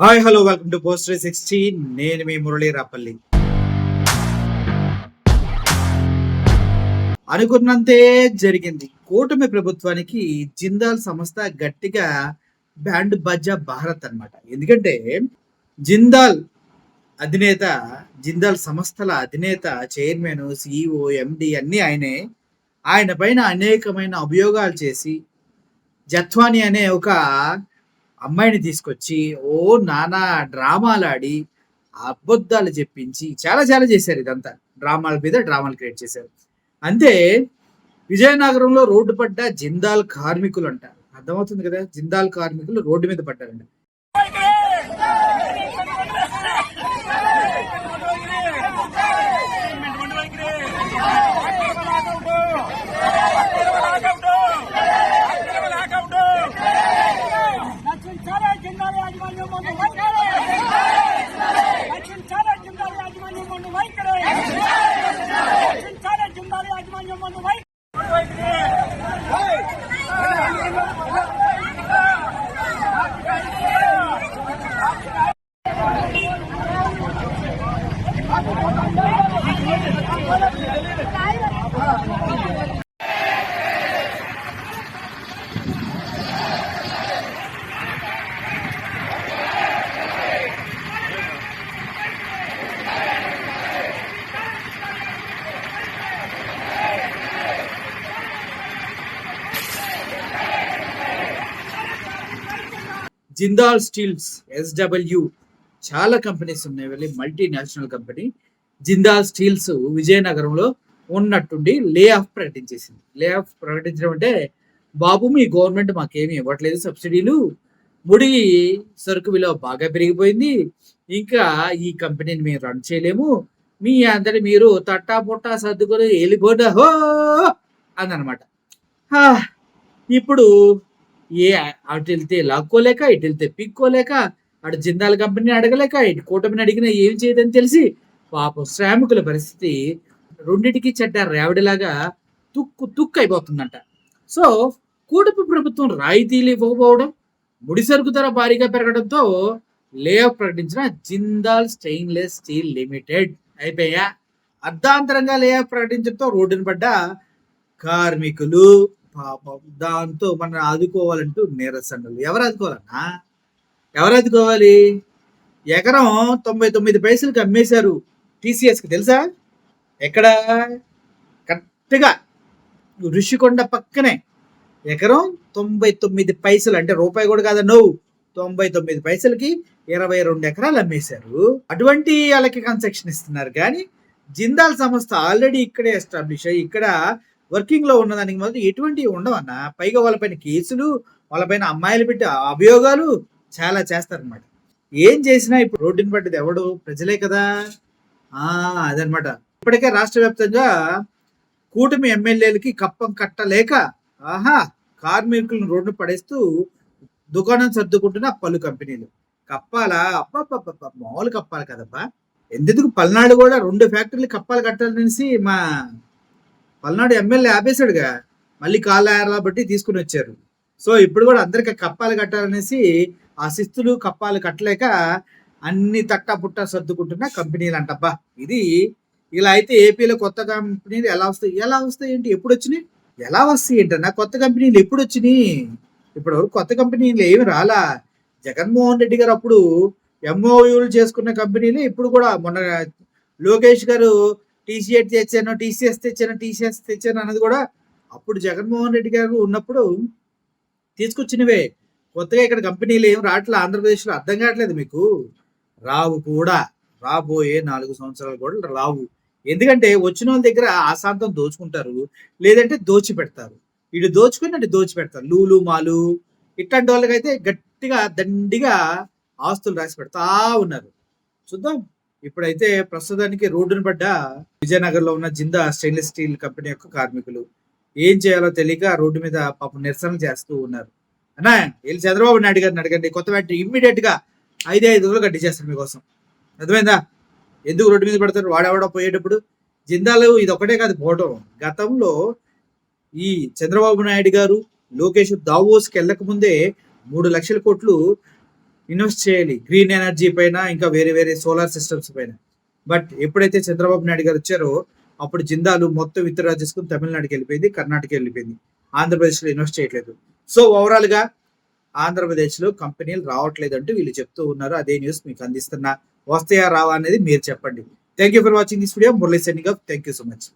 Hi hello welcome to post 360. నేను మీ మురళీ రాపల్లి. అనుకున్నంతే జరిగింది. కూటమి ప్రభుత్వానికి జిందాల్ సంస్థ గట్టిగా బ్యాండ్ బాజా భారత్ అన్నమాట. ఎందుకంటే జిందాల్ అధినేత, జిందాల్ సంస్థల అధినేత, చైర్మన్, సిఇఓ, ఎండి అన్నీ ఆయనే. ఆయన పైన అనేకమైన అభియోగాలు చేసి జత్వాని అనే ఒక అమ్మాయిని తీసుకొచ్చి నానా డ్రామాలాడి అబద్ధాలు చెప్పించి చాలా చాలా చేశారు. ఇదంతా డ్రామాల మీద డ్రామాలు క్రియేట్ చేశారు. అంతే విజయనగరంలో రోడ్డు పడ్డ జిందాల్ కార్మికులు అంట. అర్థమవుతుంది కదా, జిందాల్ కార్మికులు రోడ్డు మీద పడ్డారంట. జిందాల్ స్టీల్స్, ఎస్డబ్ల్యూ, చాలా కంపెనీస్ ఉన్నాయి. వెళ్ళి మల్టీనేషనల్ కంపెనీ జిందాల్ స్టీల్స్ విజయనగరంలో ఉన్నట్టుండి లే ఆఫ్ ప్రకటించేసింది. లే ఆఫ్ ప్రకటించడం అంటే, బాబు మీ గవర్నమెంట్ మాకేమి ఇవ్వట్లేదు సబ్సిడీలు, ముడి సరుకు విలువ బాగా పెరిగిపోయింది, ఇంకా ఈ కంపెనీని మేము రన్ చేయలేము, మీ అందరి మీరు తట్టా పొట్టా సర్దుకొని వెళ్ళిపోతా హో అందనమాట. ఇప్పుడు అటు వెళ్తే లాక్కోలేక, ఇటు వెళ్తే పిక్కోలేక, అటు జిందాల్ కంపెనీని అడగలేక, ఇటు కూటమిని అడిగినా ఏం చేయదని తెలిసి పాపం శ్రామికుల పరిస్థితి రెండింటికి చెడ్డ రేవడిలాగా తుక్కు అయిపోతుందంట. సో కూటమి ప్రభుత్వం రాయితీలు ఇవ్వకపోవడం, ముడి సరుకు ధర భారీగా పెరగడంతో లే ఆఫ్ ప్రకటించిన జిందాల్ స్టెయిన్లెస్ స్టీల్ లిమిటెడ్ అయిపోయా. అర్ధాంతరంగా లే ఆఫ్ ప్రకటించడంతో రోడ్డున పడ్డ కార్మికులు పాపం. దాంతో మనం ఆదుకోవాలంటూ నీరసండలు. ఎవరు ఆదుకోవాలన్నా? ఎవరు ఆదుకోవాలి? ఎకరం 99 పైసలకి అమ్మేశారు టీసీఎస్కి, తెలుసా? ఎక్కడ? కరెక్ట్గా ఋషికొండ పక్కనే ఎకరం 99 పైసలు, అంటే రూపాయి కూడా కాదా, 99 పైసలకి 22 ఎకరాలు అమ్మేశారు. అటువంటి వాళ్ళకి కన్సెషన్ ఇస్తున్నారు. కానీ జిందాల్ సంస్థ ఆల్రెడీ ఇక్కడే ఎస్టాబ్లిష్ అయ్యి ఇక్కడ వర్కింగ్ లో ఉన్నదానికి మాత్రం ఎటువంటివి ఉండవన్నా. పైగా వాళ్ళపైన కేసులు, వాళ్ళపైన అమ్మాయిలు పెట్టి అభియోగాలు చాలా చేస్తారనమాట. ఏం చేసినా ఇప్పుడు రోడ్డుని పడ్డది ఎవడు? ప్రజలే కదా. అదనమాట. ఇప్పటికే రాష్ట్ర వ్యాప్తంగా కూటమి ఎమ్మెల్యేలకి కప్పం కట్టలేక కార్మికులను రోడ్డు పడేస్తూ దుకాణం సర్దుకుంటున్న పలు కంపెనీలు. కప్పాలా? అప్ప మామూలు కప్పాలి కదబ్బా. ఎందుకు పల్నాడు కూడా 2 ఫ్యాక్టరీలు కప్పాలు కట్టాలనేసి మా పల్నాడు ఎమ్మెల్యే ఆపేశాడుగా. మళ్ళీ కాళ్ళ బట్టి తీసుకుని వచ్చారు. సో ఇప్పుడు కూడా అందరికి కప్పాలు కట్టాలనేసి ఆ శిస్తులు కప్పాలు కట్టలేక అన్ని తట్టా పుట్టా సర్దుకుంటున్న కంపెనీలు అంటబ్బా. ఇది ఇలా అయితే ఏపీలో కొత్త కంపెనీలు ఎలా వస్తాయి ఏంటి? ఎప్పుడు వచ్చినాయి? ఎలా వస్తాయి ఏంటన్నా కొత్త కంపెనీలు? ఎప్పుడు వచ్చినాయి? ఇప్పుడు కొత్త కంపెనీలు ఏమి రాలా. జగన్మోహన్ రెడ్డి గారు అప్పుడు ఎంఓయూలు చేసుకున్న కంపెనీలు ఇప్పుడు కూడా, మొన్న లోకేష్ గారు టీసీఎస్ తెచ్చాను అన్నది కూడా అప్పుడు జగన్మోహన్ రెడ్డి గారు ఉన్నప్పుడు తీసుకొచ్చినవే. కొత్తగా ఇక్కడ కంపెనీలు ఏం రావట్లే ఆంధ్రప్రదేశ్లో. అర్థం కావట్లేదు మీకు? రావు కూడా. రాబోయే 4 సంవత్సరాలు కూడా రావు. ఎందుకంటే వచ్చిన వాళ్ళ దగ్గర ఆశాంతం దోచుకుంటారు, లేదంటే దోచి పెడతారు. ఇటు దోచుకుని అటు దోచి పెడతారు. లూలు మాలు ఇట్లాంటి వాళ్ళకైతే గట్టిగా దండిగా ఆస్తులు రాసి పెడతా ఉన్నారు. చూద్దాం. ఇప్పుడైతే ప్రస్తుతానికి రోడ్డును పడ్డ విజయనగర్లో ఉన్న జిందా స్టెయిన్లెస్ స్టీల్ కంపెనీ యొక్క కార్మికులు ఏం చేయాలో తెలియక రోడ్డు మీద పాపం నిరసన చేస్తూ ఉన్నారు. అన్నా వెళ్ళి చంద్రబాబు నాయుడు గారిని అడగండి, కొత్త ఫ్యాక్టరీ ఇమ్మీడియట్ గా 5 రోజులు కట్టి చేస్తారు మీకోసం. అర్థమైందా? ఎందుకు రోడ్డు మీద పడతారు? వాడెవడో పోయేటప్పుడు. జిందాలు ఇది ఒకటే కాదు పోవడం. గతంలో ఈ చంద్రబాబు నాయుడు గారు, లోకేష్ దావోస్కి వెళ్ళక ముందే 3 లక్షల కోట్లు ఇన్వెస్ట్ చేయాలి గ్రీన్ ఎనర్జీ పైన, ఇంకా వేరే వేరే సోలార్ సిస్టమ్స్ పైన. బట్ ఎప్పుడైతే చంద్రబాబు నాయుడు గారు వచ్చారో అప్పుడు జిందాల్ మొత్తం విత్డ్రా చేసుకుని తమిళనాడుకి వెళ్ళిపోయింది, కర్ణాటక వెళ్ళిపోయింది, ఆంధ్రప్రదేశ్లో ఇన్వెస్ట్ చేయట్లేదు. సో ఓవరాల్ గా ఆంధ్రప్రదేశ్లో కంపెనీలు రావట్లేదు అంటూ వీళ్ళు చెప్తూ ఉన్నారు. అదే న్యూస్ మీకు అందిస్తున్నా. వస్తాయా రావా అనేది మీరు చెప్పండి. Thank you for watching this video. Murali sending up. Thank you so much.